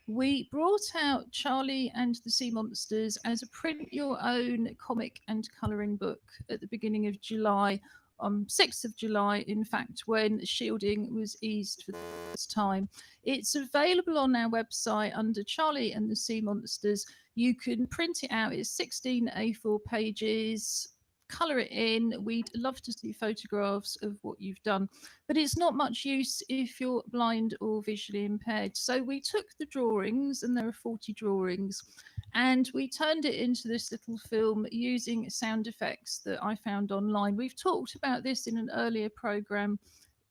We brought out Charlie and the Sea Monsters as a print your own comic and colouring book at the beginning of July, 6th of July, in fact, when shielding was eased for the first time. It's available on our website under Charlie and the Sea Monsters. You can print it out. It's 16 A4 pages. Colour it in. We'd love to see photographs of what you've done, but it's not much use if you're blind or visually impaired. So we took the drawings, and there are 40 drawings, and we turned it into this little film using sound effects that I found online. We've talked about this in an earlier programme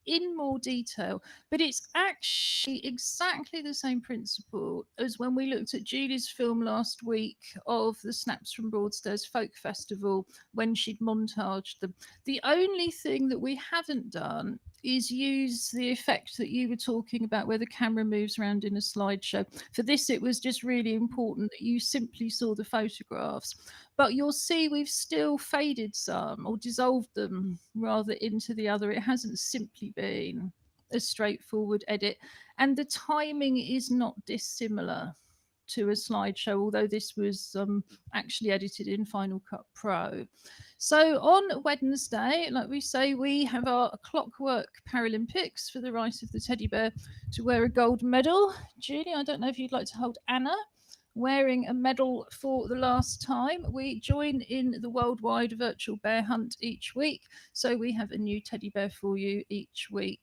in more detail, but it's actually exactly the same principle as when we looked at Julie's film last week of the Snaps from Broadstairs Folk Festival, when she'd montaged them. The only thing that we haven't done is use the effect that you were talking about, where the camera moves around in a slideshow. For this, it was just really important that you simply saw the photographs. But you'll see we've still faded some, or dissolved them rather, into the other. It hasn't simply been a straightforward edit. And the timing is not dissimilar to a slideshow, although this was actually edited in Final Cut Pro. So on Wednesday, like we say, we have our Clockwork Paralympics for the right of the teddy bear to wear a gold medal. Julie, I don't know if you'd like to hold Anna wearing a medal for the last time. We join in the worldwide virtual bear hunt each week, so we have a new teddy bear for you each week.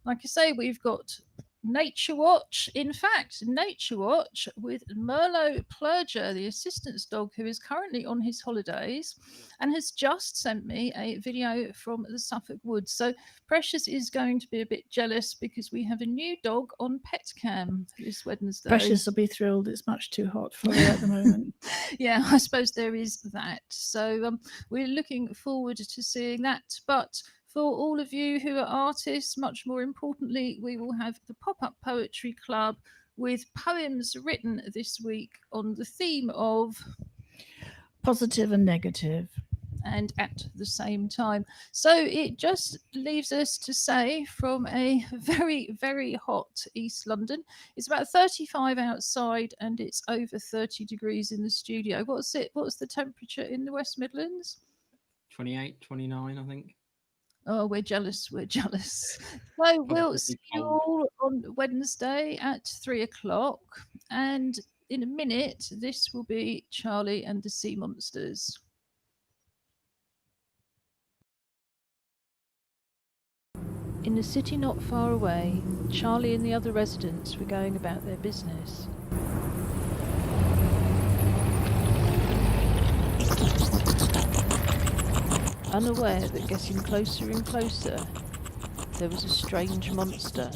Like I say, we've got Nature Watch. In fact, Nature Watch with Merlot Plurger, the assistance dog, who is currently on his holidays and has just sent me a video from the Suffolk Woods. So Precious is going to be a bit jealous because we have a new dog on Petcam this Wednesday. Precious will be thrilled. It's much too hot for her at the moment. Yeah, I suppose there is that. So we're looking forward to seeing that. But for all of you who are artists, much more importantly, we will have the Pop-Up Poetry Club with poems written this week on the theme of Positive and negative. and at the same time. So it just leaves us to say from a very, very hot East London, it's about 35 outside and it's over 30 degrees in the studio. What's the temperature in the West Midlands? 28, 29, I think. Oh, we're jealous. We're jealous. So we'll see you all on Wednesday at 3:00. And in a minute, this will be Charlie and the Sea Monsters. In a city not far away, Charlie and the other residents were going about their business. Unaware that getting closer and closer, there was a strange monster.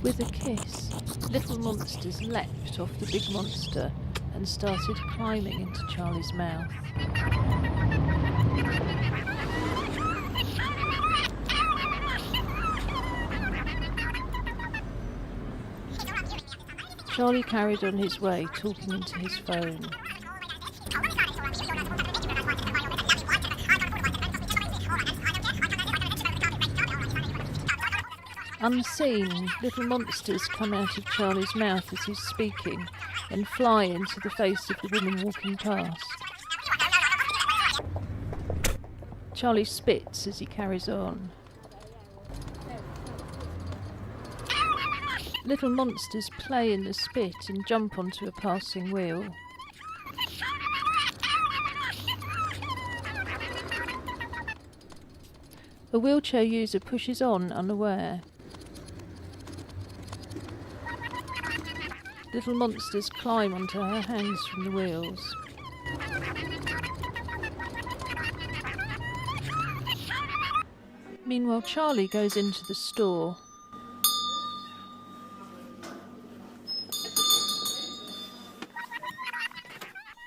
With a kiss, little monsters leapt off the big monster and started climbing into Charlie's mouth. Charlie carried on his way, talking into his phone. Unseen, little monsters come out of Charlie's mouth as he's speaking and fly into the face of the woman walking past. Charlie spits as he carries on. Little monsters play in the spit and jump onto a passing wheel. A wheelchair user pushes on unaware. Little monsters climb onto her hands from the wheels. Meanwhile, Charlie goes into the store.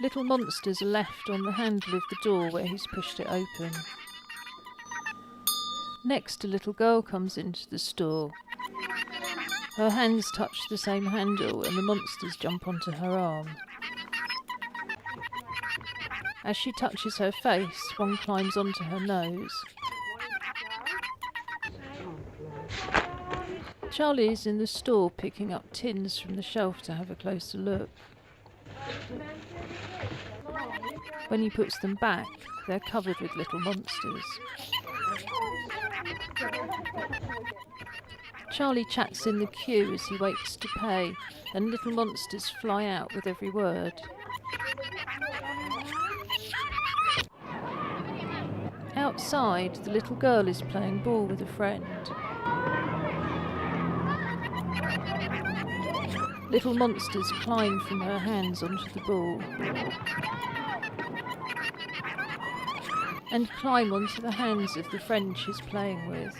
Little monsters are left on the handle of the door where he's pushed it open. Next, a little girl comes into the store. Her hands touch the same handle and the monsters jump onto her arm. As she touches her face, one climbs onto her nose. Charlie is in the store picking up tins from the shelf to have a closer look. When he puts them back, they're covered with little monsters. Charlie chats in the queue as he waits to pay, and little monsters fly out with every word. Outside, the little girl is playing ball with a friend. Little monsters climb from her hands onto the ball and climb onto the hands of the friend she's playing with.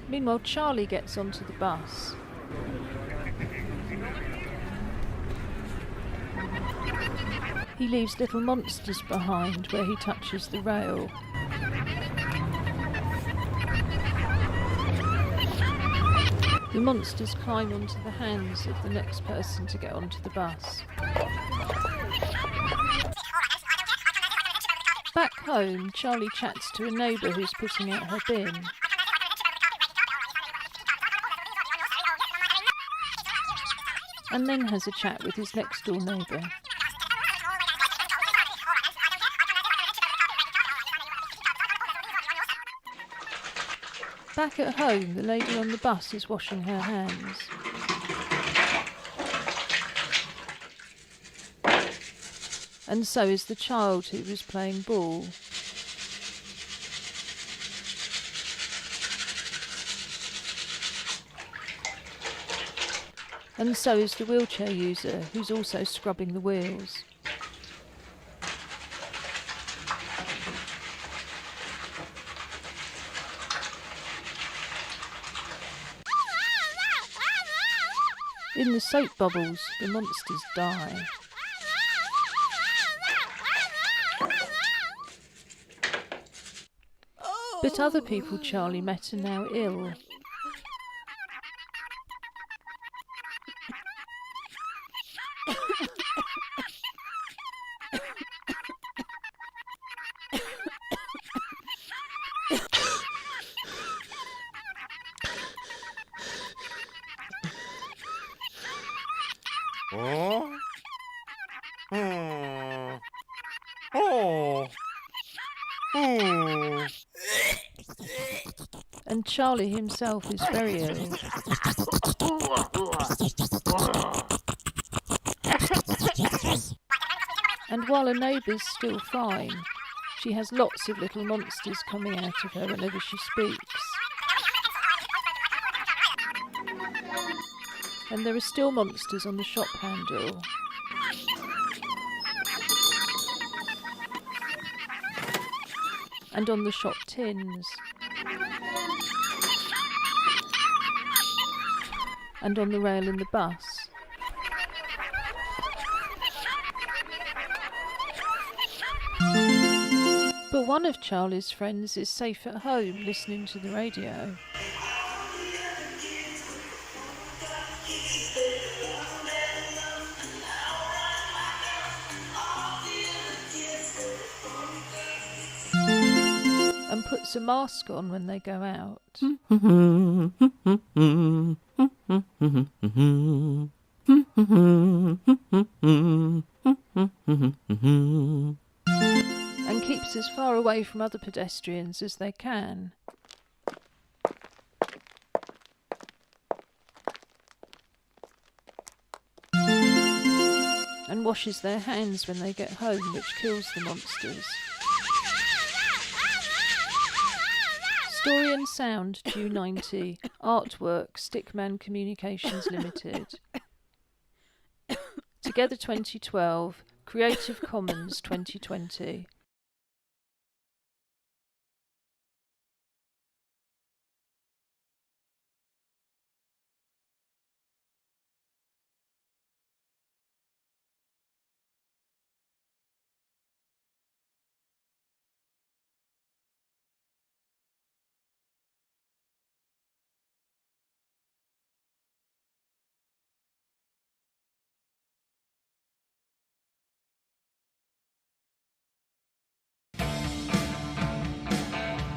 Meanwhile, Charlie gets onto the bus. He leaves little monsters behind where he touches the rail. The monsters climb onto the hands of the next person to get onto the bus. Back home, Charlie chats to a neighbour who's putting out her bin. And then has a chat with his next door neighbour. Back at home, the lady on the bus is washing her hands. And so is the child who was playing ball. And so is the wheelchair user, who's also scrubbing the wheels. In the soap bubbles, the monsters die. But other people Charlie met are now ill. Oh. Oh. Oh. Oh. And Charlie himself is very ill. And while a neighbour's still fine, she has lots of little monsters coming out of her whenever she speaks. And there are still monsters on the shop handle. And on the shop tins. And on the rail in the bus. But one of Charlie's friends is safe at home listening to the radio. And puts a mask on when they go out. And keeps as far away from other pedestrians as they can. And washes their hands when they get home, which kills the monsters. Story and sound, June 90. Artwork, Stickman Communications Limited. Together 2012. Creative Commons 2020.